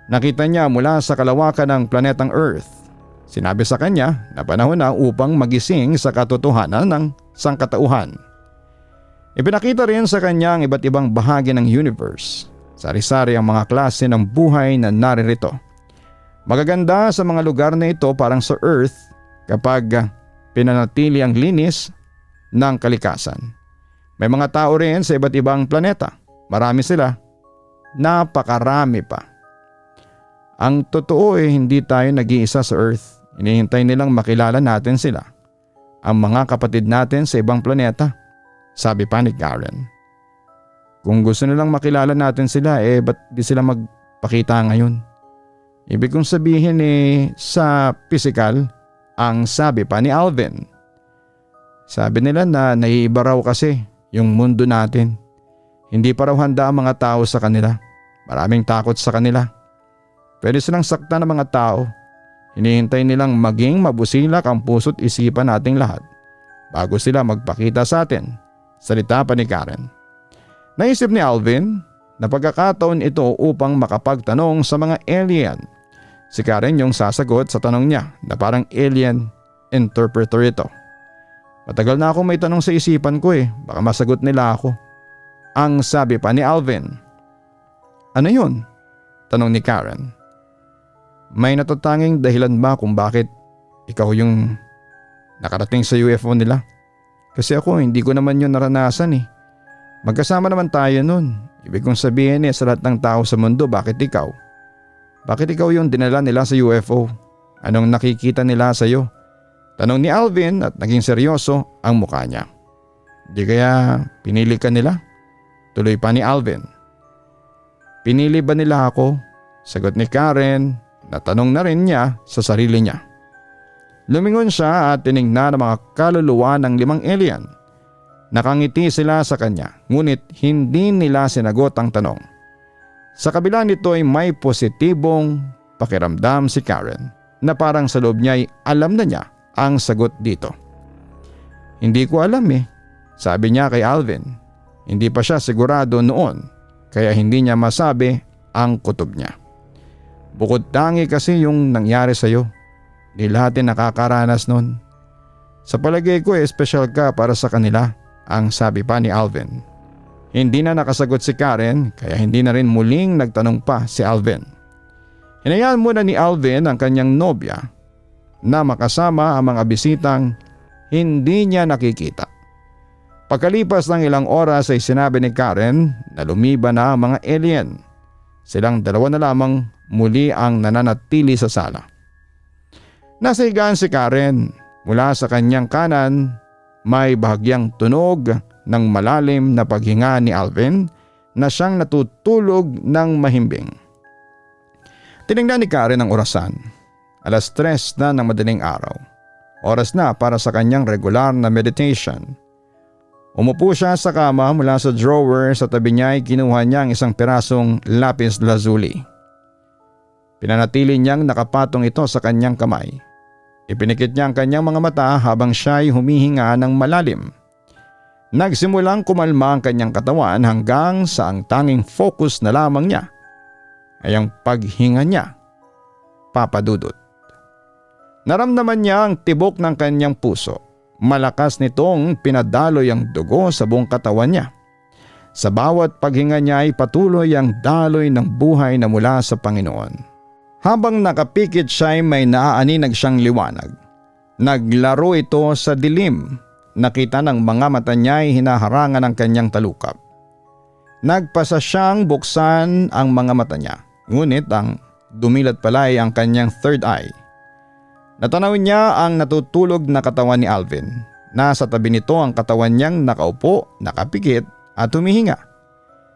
Speaker 2: Nakita niya mula sa kalawakan ng planetang Earth. Sinabi sa kanya na panahon na upang magising sa katotohanan ng sangkatauhan. Ipinakita rin sa kanya ang iba't ibang bahagi ng universe. Sari-sari ang mga klase ng buhay na naririto. Magaganda sa mga lugar na ito parang sa Earth kapag pinanatili ang linis ng kalikasan. May mga tao rin sa iba't ibang planeta. Marami sila. Napakarami pa. Ang totoo hindi tayo nag-iisa sa Earth. Hinihintay nilang makilala natin sila. Ang mga kapatid natin sa ibang planeta. Sabi pa ni Karen. Kung gusto nilang makilala natin sila ba't di sila magpakita ngayon? Ibig kong sabihin sa physical, ang sabi pa ni Alvin. Sabi nila na naiiba raw kasi yung mundo natin. Hindi pa raw handa ang mga tao sa kanila. Maraming takot sa kanila. Pwede silang saktan ng mga tao. Hinihintay nilang maging mabusilak ang puso't isipan nating lahat bago sila magpakita sa atin. Salita pa ni Karen. Naisip ni Alvin na pagkakataon ito upang makapagtanong sa mga alien. Si Karen yung sasagot sa tanong niya na parang alien interpreter ito. Matagal na ako may tanong sa isipan ko baka masagot nila ako. Ang sabi pa ni Alvin. Ano yun? Tanong ni Karen. May natatanging dahilan ba kung bakit ikaw yung nakarating sa UFO nila? Kasi ako hindi ko naman yun naranasan Magkasama naman tayo nun. Ibig kong sabihin sa lahat ng tao sa mundo, bakit ikaw? Bakit ikaw yung dinala nila sa UFO? Anong nakikita nila sa iyo? Tanong ni Alvin at naging seryoso ang mukha niya. Di kaya pinili ka nila? Tuloy pa ni Alvin. Pinili ba nila ako? Sagot ni Karen na tanong na rin niya sa sarili niya. Lumingon siya at tiningnan ang mga kaluluwa ng 5 alien. Nakangiti sila sa kanya ngunit hindi nila sinagot ang tanong. Sa kabila nito may positibong pakiramdam si Karen na parang sa loob niya alam na niya ang sagot dito. Hindi ko alam sabi niya kay Alvin. Hindi pa siya sigurado noon kaya hindi niya masabi ang kutob niya. Bukod tangi kasi yung nangyari sa iyo. Di lahat nakakaranas nun. Sa palagay ko espesyal ka para sa kanila, ang sabi pa ni Alvin. Hindi na nakasagot si Karen kaya hindi na rin muling nagtanong pa si Alvin. Hinayaan muna ni Alvin ang kanyang nobya na makasama ang mga bisitang hindi niya nakikita. Pagkalipas ng ilang oras ay sinabi ni Karen na lumiban na ang mga alien. Silang 2 na lamang muli ang nananatili sa sala. Nasa higaan si Karen. Mula sa kanyang kanan may bahagyang tunog ng malalim na paghinga ni Alvin na siyang natutulog ng mahimbing. Tinignan ni Karen ang orasan. 3:00 na ng madaling araw. Oras na para sa kanyang regular na meditation. Umupo siya sa kama. Mula sa drawer sa tabi niya ay kinuha niya ang isang pirasong lapis lazuli. Pinanatili niyang nakapatong ito sa kanyang kamay. Ipinikit niya ang kanyang mga mata habang siya ay humihinga ng malalim. Nagsimulang kumalma ang kanyang katawan hanggang sa ang tanging focus na lamang niya ay ang paghinga niya. Papadudot. Naramdaman niya ang tibok ng kanyang puso. Malakas nitong pinadaloy ang dugo sa buong katawan niya. Sa bawat paghinga niya ay patuloy ang daloy ng buhay na mula sa Panginoon. Habang nakapikit siya ay may naaaninag siyang liwanag. Naglaro ito sa dilim. Nakita ng mga mata niya ay hinaharangan ang kanyang talukap. Nagpasa siyang buksan ang mga mata niya. Ngunit ang dumilat pala ay ang kanyang third eye. Natanaw niya ang natutulog na katawan ni Alvin. Nasa tabi nito ang katawan niyang nakaupo, nakapikit at humihinga.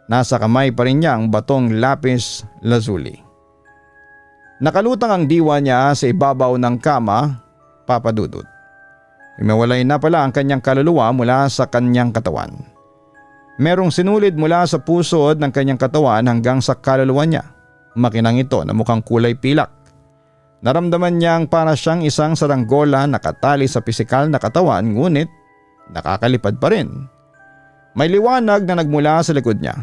Speaker 2: Nasa kamay pa rin niya ang batong lapis lazuli. Nakalutang ang diwa niya sa ibabaw ng kama, papadudot. Himawalay na pala ang kanyang kaluluwa mula sa kanyang katawan. Merong sinulid mula sa pusod ng kanyang katawan hanggang sa kaluluwa niya. Makinang ito na mukhang kulay pilak. Naramdaman niyang para siyang isang saranggola nakatali sa pisikal na katawan ngunit nakakalipad pa rin. May liwanag na nagmula sa likod niya.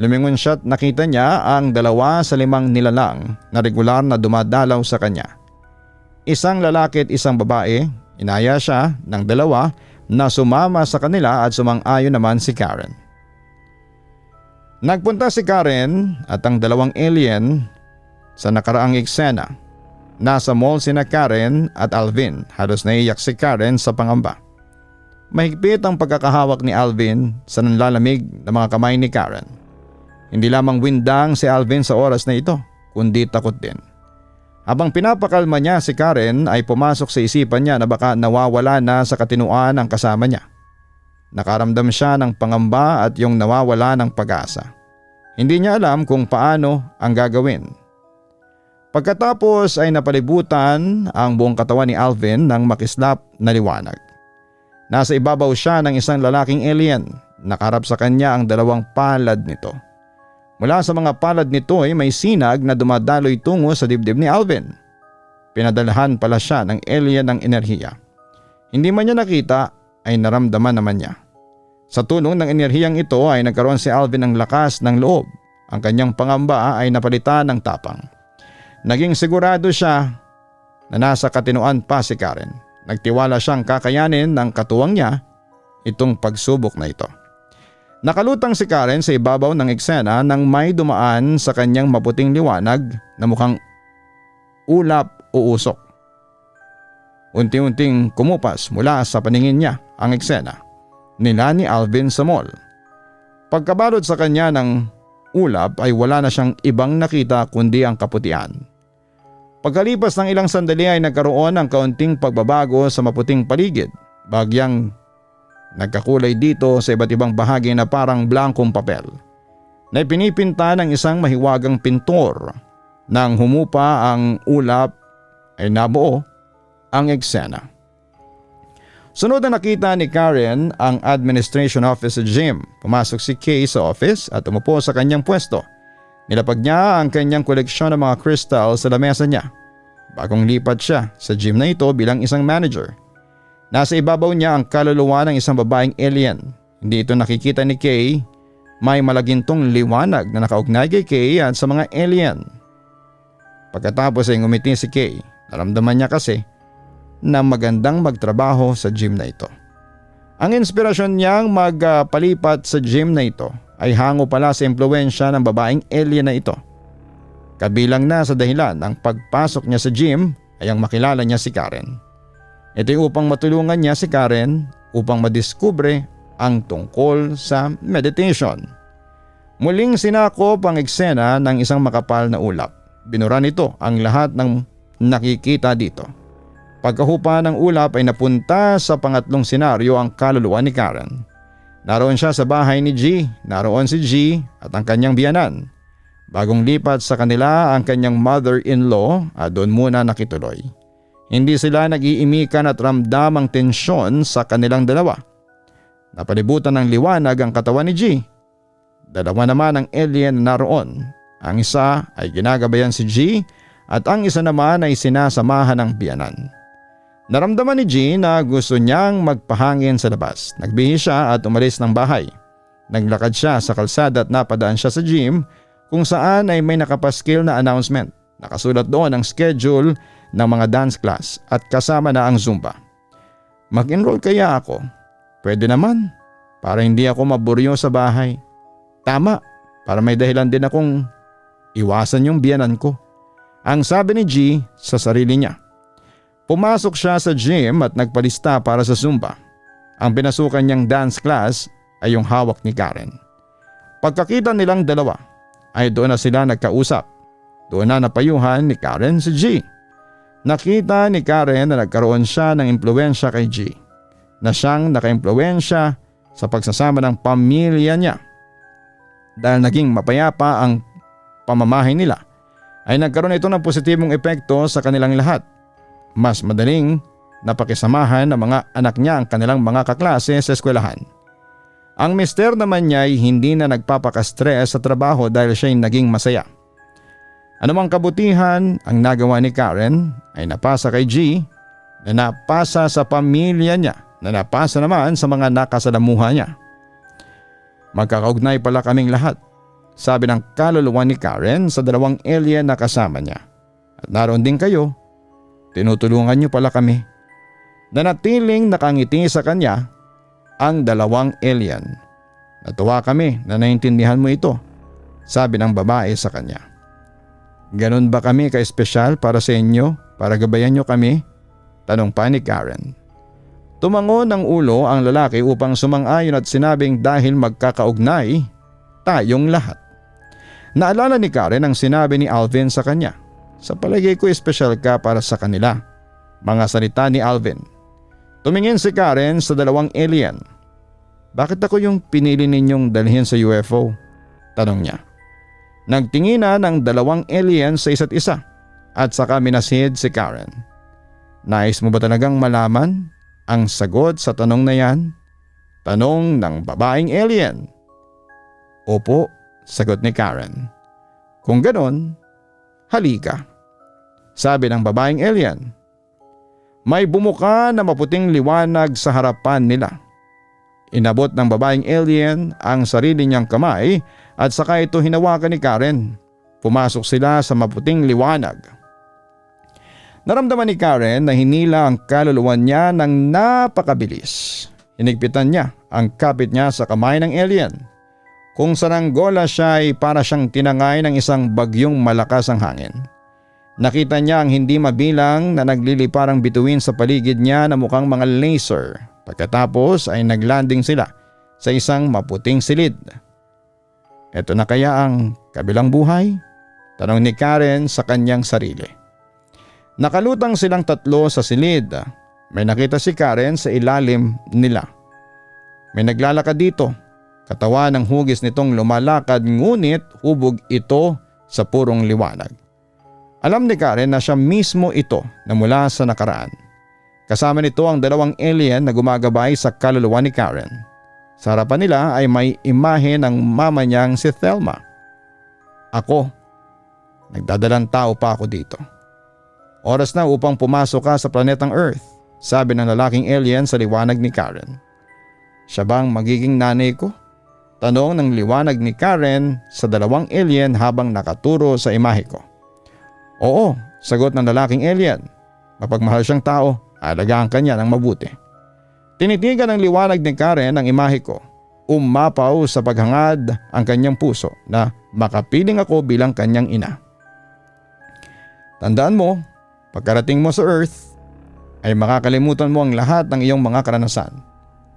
Speaker 2: Lumingon siya at nakita niya ang 2 sa 5 nilalang na regular na dumadalaw sa kanya. Isang lalaki at isang babae. Inaya siya ng 2 na sumama sa kanila at sumang-ayon naman si Karen. Nagpunta si Karen at ang 2 alien sa nakaraang eksena. Nasa mall sina Karen at Alvin. Halos naiyak si Karen sa pangamba. Mahigpit ang pagkakahawak ni Alvin sa nanlalamig na mga kamay ni Karen. Hindi lamang windang si Alvin sa oras na ito, kundi takot din. Habang pinapakalma niya si Karen ay pumasok sa isipan niya na baka nawawala na sa katinuan ang kasama niya. Nakaramdam siya ng pangamba at yung nawawala ng pag-asa. Hindi niya alam kung paano ang gagawin. Pagkatapos ay napalibutan ang buong katawan ni Alvin ng makislap na liwanag. Nasa ibabaw siya ng isang lalaking alien. Nakaharap sa kanya ang 2 palad nito. Mula sa mga palad nito ay may sinag na dumadaloy tungo sa dibdib ni Alvin. Pinadalhan pala siya ng alien ng enerhiya. Hindi man niya nakita ay naramdaman naman niya. Sa tulong ng enerhiyang ito ay nagkaroon si Alvin ng lakas ng loob. Ang kanyang pangamba ay napalitan ng tapang. Naging sigurado siya na nasa katinuan pa si Karen. Nagtiwala siyang kakayanin ng katuwang niya itong pagsubok na ito. Nakalutang si Karen sa ibabaw ng eksena nang may dumaan sa kanyang maputing liwanag na mukhang ulap o usok. Unti-unting kumupas mula sa paningin niya ang eksena nila ni Alvin sa mall. Pagkabalot sa kanya ng ulap ay wala na siyang ibang nakita kundi ang kaputian. Pagkalipas ng ilang sandali ay nagkaroon ng kaunting pagbabago sa maputing paligid. Bagyang nagkakulay dito sa iba't ibang bahagi na parang blankong papel na pinipinta ng isang mahiwagang pintor. Nang humupa ang ulap ay nabuo ang eksena. Sunod na nakita ni Karen ang administration office sa gym. Pumasok si Kay sa office at umupo sa kanyang pwesto. Nilapag niya ang kanyang koleksyon ng mga crystal sa lamesa niya. Bagong lipat siya sa gym na ito bilang isang manager. Nasa ibabaw niya ang kaluluwa ng isang babaeng alien. Hindi ito nakikita ni Kay. May malagintong liwanag na nakaugnay kay Kay at sa mga alien. Pagkatapos ay ngumiti si Kay. Naramdaman niya kasi na magandang magtrabaho sa gym na ito. Ang inspirasyon niyang magpalipat sa gym na ito ay hango pala sa impluwensya ng babaeng alien na ito. Kabilang na sa dahilan ng pagpasok niya sa gym ay ang makilala niya si Karen. Ito ay upang matulungan niya si Karen upang madiskubre ang tungkol sa meditation. Muling sinakop ang eksena ng isang makapal na ulap. Binura nito ang lahat ng nakikita dito. Pagkahupa ng ulap ay napunta sa pangatlong senaryo ang kaluluwa ni Karen. Naroon siya sa bahay ni G, naroon si G at ang kanyang biyanan. Bagong lipat sa kanila ang kanyang mother-in-law at doon muna nakituloy. Hindi sila nag-iimikan at ramdam ang tensyon sa kanilang dalawa. Napalibutan ng liwanag ang katawan ni G. Dalawa naman ang alien na naroon. Ang isa ay ginagabayan si G at ang isa naman ay sinasamahan ng biyanan. Naramdaman ni G na gusto niyang magpahangin sa labas. Nagbihis siya at umalis ng bahay. Naglakad siya sa kalsada at napadaan siya sa gym kung saan ay may nakapaskil na announcement. Nakasulat doon ang schedule ng mga dance class at kasama na ang Zumba. Mag-enroll kaya ako? Pwede naman, para hindi ako maburyo sa bahay. Tama, para may dahilan din akong iwasan yung biyanan ko. Ang sabi ni G sa sarili niya. Pumasok siya sa gym at nagpalista para sa Zumba. Ang pinasukan niyang dance class ay yung hawak ni Karen. Pagkakita nilang dalawa ay doon na sila nagkausap. Doon na napayuhan ni Karen si G. Nakita ni Karen na nagkaroon siya ng impluwensya kay G. Na siyang nakaimpluwensya sa pagsasama ng pamilya niya. Dahil naging mapayapa ang pamamahay nila ay nagkaroon ito ng positibong epekto sa kanilang lahat. Mas madaling napakisamahan ng mga anak niya ang kanilang mga kaklase sa eskwelahan. Ang mister naman niya ay hindi na nagpapaka-stress sa trabaho dahil siya ay naging masaya. Anumang kabutihan ang nagawa ni Karen ay napasa kay G, na napasa sa pamilya niya, na napasa naman sa mga nakasalamuha niya. Magkakaugnay pala kaming lahat, sabi ng kaluluwa ni Karen sa dalawang alien na kasama niya. At naroon din kayo, tinutulungan niyo pala kami. Nanatiling nakangiti sa kanya ang dalawang alien. Natuwa kami na naintindihan mo ito, sabi ng babae sa kanya. Ganon ba kami ka-espesyal para sa inyo, para gabayan niyo kami? Tanong pa ni Karen. Tumango ng ulo ang lalaki upang sumang-ayon at sinabing dahil magkakaugnay tayong lahat. Naalala ni Karen ang sinabi ni Alvin sa kanya. Sa palagay ko espesyal ka para sa kanila. Mga salita ni Alvin. Tumingin si Karen sa dalawang alien. Bakit ako yung pinili ninyong dalhin sa UFO? Tanong niya. Nagtinginan ang dalawang alien sa isa't isa at saka minasid si Karen. Nais mo ba talagang malaman ang sagot sa tanong na yan? Tanong ng babaeng alien. Opo, sagot ni Karen. Kung ganon, halika, sabi ng babaeng alien. May bumuka na maputing liwanag sa harapan nila. Inabot ng babaeng alien ang sarili niyang kamay at saka ito hinawakan ni Karen. Pumasok sila sa maputing liwanag. Naramdaman ni Karen na hinila ang kaluluwa niya ng napakabilis. Hinigpitan niya ang kapit niya sa kamay ng alien. Kung saranggola siya ay para siyang tinangay ng isang bagyong malakas ang hangin. Nakita niya ang hindi mabilang na nagliliparang bituin sa paligid niya na mukhang mga laser. Pagkatapos ay naglanding sila sa isang maputing silid. Ito na kaya ang kabilang buhay? Tanong ni Karen sa kanyang sarili. Nakalutang silang tatlo sa silid. May nakita si Karen sa ilalim nila. May naglalakad dito. Katawan ng hugis nitong lumalakad ngunit hubog ito sa purong liwanag. Alam ni Karen na siya mismo ito na mula sa nakaraan. Kasama nito ang dalawang alien na gumagabay sa kaluluwa ni Karen. Sa harapan nila ay may imahe ng mama niyang si Thelma. Ako, nagdadalang tao pa ako dito. Oras na upang pumasok ka sa planetang Earth, sabi ng lalaking alien sa liwanag ni Karen. Siya bang magiging nanay ko? Tanong ng liwanag ni Karen sa dalawang alien habang nakaturo sa imahe ko. Oo, sagot ng lalaking alien. Mapagmahal siyang tao, alagaan kanya ng mabuti. Tinitigan ng liwanag ni Karen ang imahe ko. Umapaw sa paghangad ang kanyang puso na makapiling ako bilang kanyang ina. Tandaan mo, pagkarating mo sa Earth, ay makakalimutan mo ang lahat ng iyong mga karanasan.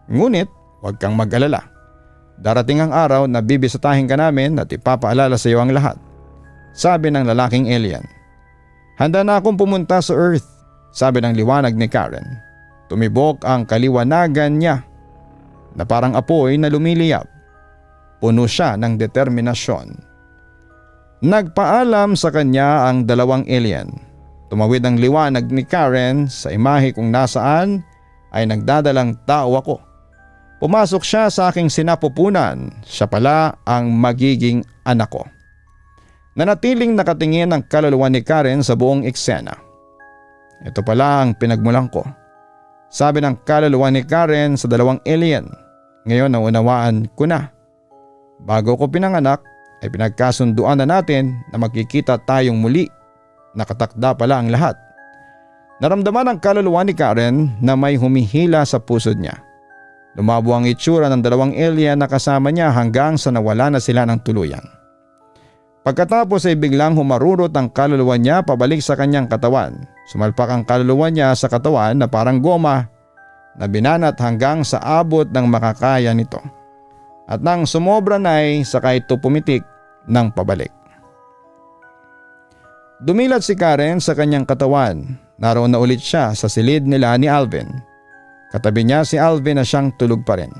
Speaker 2: Ngunit, huwag kang mag-alala. Darating ang araw na bibisitahin ka namin at ipapaalala sa iyo ang lahat, sabi ng lalaking alien. Handa na akong pumunta sa Earth, sabi ng liwanag ni Karen. Tumibok ang kaliwanagan niya na parang apoy na lumiliyab. Puno siya ng determinasyon. Nagpaalam sa kanya ang dalawang alien. Tumawid ang liwanag ni Karen sa imahe kung nasaan ay nagdadalang tao ako. Pumasok siya sa aking sinapupunan. Siya pala ang magiging anak ko. Nanatiling nakatingin ang kaluluwa ni Karen sa buong eksena. Ito pala ang pinagmulan ko, sabi ng kaluluwa ni Karen sa dalawang alien. Ngayon naunawaan ko na. Bago ko pinanganak ay pinagkasunduan na natin na magkikita tayong muli. Nakatakda pala ang lahat. Naramdaman ng kaluluwa ni Karen na may humihila sa puso niya. Lumabo ang itsura ng dalawang alien na kasama niya hanggang sa nawala na sila ng tuluyan. Pagkatapos ay biglang humarurot ang kaluluwa niya pabalik sa kanyang katawan. Sumalpak ang kaluluwa niya sa katawan na parang goma na binanat hanggang sa abot ng makakaya nito. At nang sumobra na ay saka ito pumitik ng pabalik. Dumilat si Karen sa kanyang katawan. Naroon na ulit siya sa silid nila ni Alvin. Katabi niya si Alvin na siyang tulog pa rin.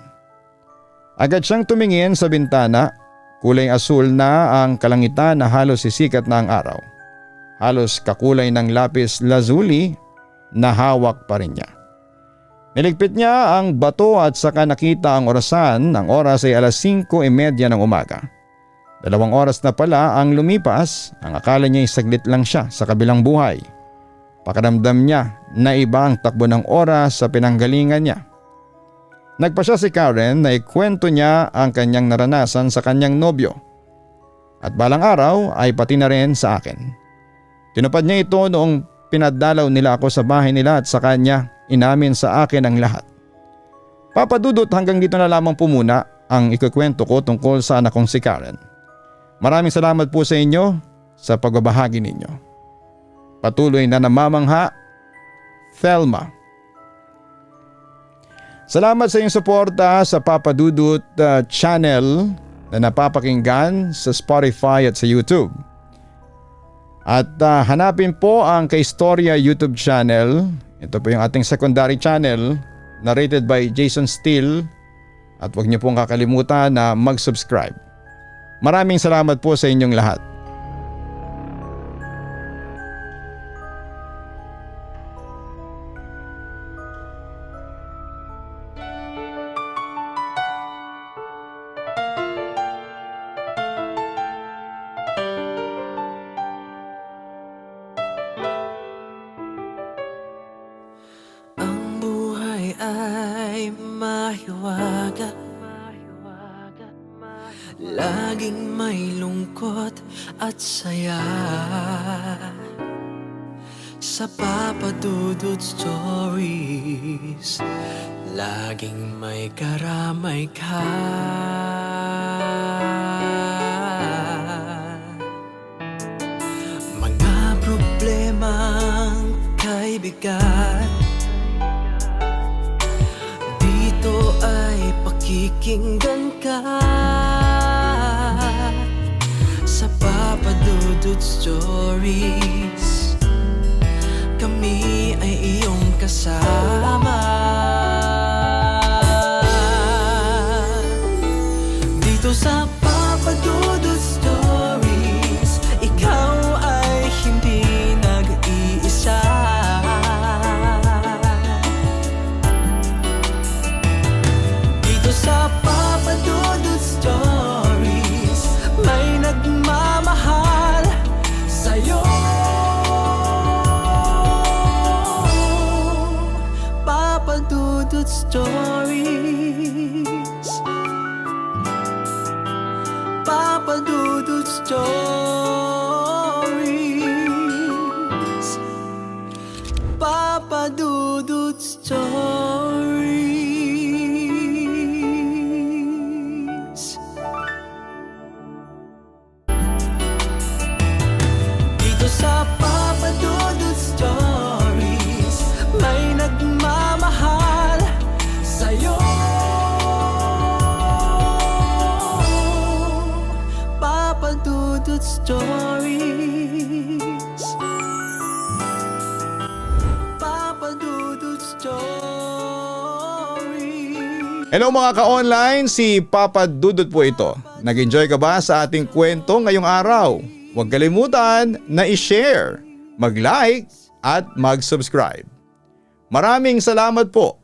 Speaker 2: Agad siyang tumingin sa bintana. Kulay asul na ang kalangitan na halos sisikat na ang araw. Halos kakulay ng lapis lazuli na hawak pa rin niya. Niligpit niya ang bato at saka nakita ang orasan. Ang oras ay 5:30 ng umaga. 2 oras na pala ang lumipas, ang akala niya ay saglit lang siya sa kabilang buhay. Pakiramdam niya na iba ang takbo ng oras sa pinanggalingan niya. Nagpa siya si Karen na ikwento niya ang kanyang naranasan sa kanyang nobyo. At balang araw ay pati na rin sa akin. Tinupad niya ito noong pinadalaw nila ako sa bahay nila at sa kanya inamin sa akin ang lahat. Papa Dudut, hanggang dito na lamang po muna ang ikukwento ko tungkol sa anak kong si Karen. Maraming salamat po sa inyo sa pagbabahagi ninyo. Patuloy na namamangha, Thelma. Salamat sa iyong suporta sa Papa Dudut channel na napapakinggan sa Spotify at sa YouTube. At hanapin po ang Kaistorya YouTube channel. Ito po yung ating secondary channel, narrated by Jason Steele. At huwag niyo pong kakalimutan na mag-subscribe. Maraming salamat po sa inyong lahat.
Speaker 1: Ang buhay ay mahiwaga, laging may lungkot at saya. Sa Papa Dudut Stories, laging may karamay ka. Mga problemang kay bigat, dito ay pakikinggan ka. Sa Papa Dudut Stories, kami ay iyong kasama. Dito sa Papa Dudut Stories, ikaw ay hindi nag-iisa. Dito sa Papa Dudut Stories, may nagmamahal sa'yo. Papa Dudut Stories, Papa Dudut Stories, Papa Dudut Stories. Dito sa Papa Dudut Stories, may nagmamahal sa'yo. Papa Dudut Stories, Papa Dudut Stories.
Speaker 2: Hello mga ka-online, si Papa Dudut po ito. Nag-enjoy ka ba sa ating kwento ngayong araw? Huwag kalimutan na i-share, mag-like at mag-subscribe. Maraming salamat po.